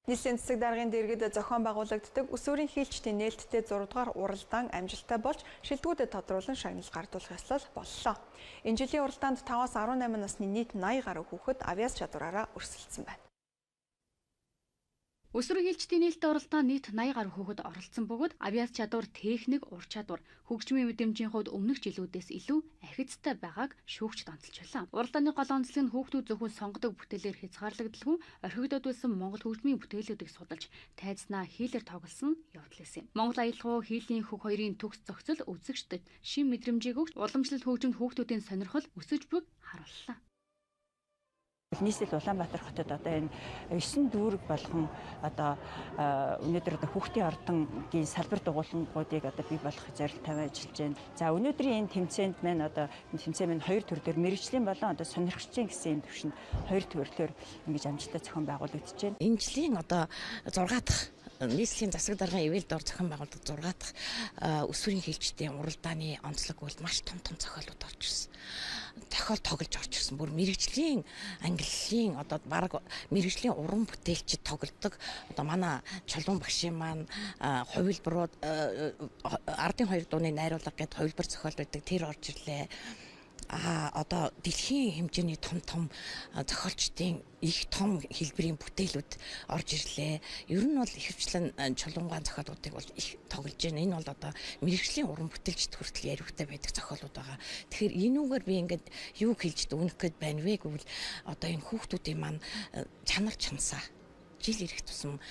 Нийслэлийн засаг даргын дэргэд зохион байгуулагддаг өсвөрийн хийлчдийн нээлттэй 6 дугаар уралдаан амжилттай болж шилдэгүүдэд тодруулан шагнал гардуулах ёслол боллоо. Энэ жилийн уралдаанд 5-аас 18 насны нийт 80 гаруй хүүхэд авьяас чадвараараа өрсөлдсөн байна. Өсвөр хийлчдийн нээлттэй уралдаанд нийт 80 гаруй хүүхэд оролцсон бөгөөд авьяас чадвар, техник, ур чадвар, хөгжмийн мэдрэмжийн хувьд өмнөх жилүүдээс илүү ахицтай байгааг шүүгчд онцолж байлаа. Уралдааны гол онцлог нь хүүхдүүд зөвхөн сонгодог бүтээлээр хязгаарлагдалгүй орхигдоод байсан Монгол хөгжмийн бүтээлүүдийг судалж тайзнаа хийлээр тоглосон явдал байсан. Монгол аялал хийлийн хөх хоёрын төгс зохицол үзэгчдэд шин мэдрэмжийг өгч уламжлалт хөгжимд хүүхдүүдийн сонирхол өсөж буйг харууллаа. Нийслэл Улаанбаатар хотод одоо энэ 9 дүүрэг болгон одоо өнөөдөр хүүхдийн ордонгийн салбар дугуулангуудыг одоо бий болгох зорилт тавиад ажиллаж байна. За өнөөдрийн энэ тэмцээнд маань одоо энэ тэмцээн маань 2 төрлөөр мэргэжлийн болон одоо сонирхчийн гэсэн юм төвшөнд 2 төрлөөр ингэж амжилттай зохион байгуулагдаж байна. Энэ жилийн одоо 6 дахь нийслэлийн засаг даргын ивэлд ор зохион байгуулдаг 6 дахь өсвөрийн хийлчдийн уралдааны онцлог бол маш том зохиолууд орж ирсэн. Тохиол тоглож орж ирсэн. Бүр мэргэжлийн ангиллалын одоо баг мэргэжлийн уран бүтээлчид тоглодог. Одоо манай чулуун багшийн маань хувилбарууд ардын хоёр дууны найруулга гэдэг хувилбар зохиол байдаг. Тэр орж ирлээ. Одоо дэлхийн хэмжээний том зохиолчдын их том хэлбэрийн бүтээлүүд орж ирлээ. Ер нь бол ихэвчлэн чулуунгаан зохиолуудыг бол их тоглож байна. Энэ бол одоо мэргэжлийн уран бүтээлчд хүртэл яриутай байдаг зохиолууд байгаа. Тэгэхээр энүүгээр би ингээд юу хэлж дүгнэх гээд байна вэ гэвэл одоо энэ хүүхдүүдийн маань чанар чансаа жил ирэх тусам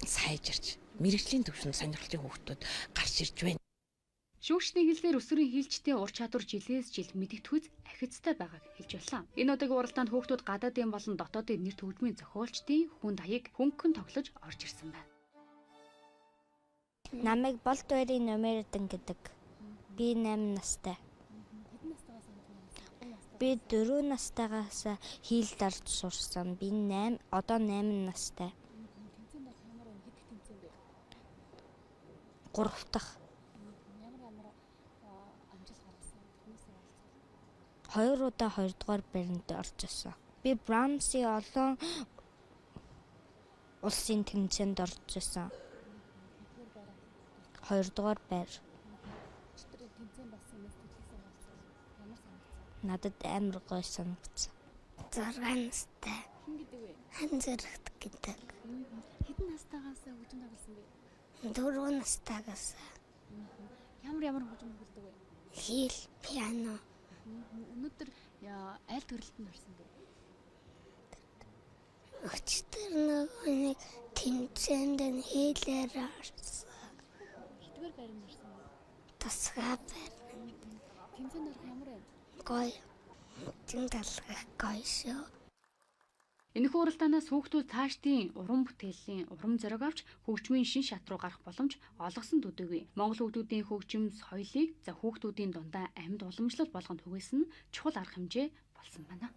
сайжирч мэргэжлийн төвшөнд сонирхлын хүүхдүүд гарч ирж байна. Шүүгчдийн хэлээр өсвөрийн хийлчдийн ур чадвар жилээс жилд мэдэгдэхүйц ахицтай байгааг хэлж байлаа. Энэ удаагийн уралдаанд хүүхдүүд гадаадын болон дотоодын нэр төгжмийн зохиолчдын хүн даяг хөнгөн тоглож орж ирсэн байна. Намайг Болт Баярын Номердэн гэдэг. Би 8 настай. Би 4 настайгаас хийлд орж сурсан. Би одоо 8 настай. 3 дахь. 2 удаа 2 дугаар байранд орж ирсэн. Би Брамсын олон улсын тэмцээнд орж ирсэн. 2 дугаар байр. Надад амар гоё санагдсан. 6 настай. Хэн гэдэг вэ? Ханзэрэгт гэдэг. Хэдэн настайгаас хөгжим тоглосон бэ? 4 настайгаас. Ямар хөгжим тоглодог вэ? Хийл, пиано. Өнөөдөр аль төрөлд нь орсон бэ? Өчтөр нэг тэмцээнд нь хийлээр орсон. Хэдгээр байранд орсон бэ? Тасгай байр. Тэмцээнд орох ямар вэ? Гоё. Тим талхах гоё шүү. Энэхүү уралдаанаас хүүхдүүд цаашдын уран бүтээлийн урам зориг авч хөгжмийн шин шат руу гарах боломж олгосон төдийгүй Монгол хүүхдүүдийн хөгжим соёлыг за хүүхдүүдийн дундаа амьд уламжлалт болгонд түгээсэн чухал арга хэмжээ болсон байна.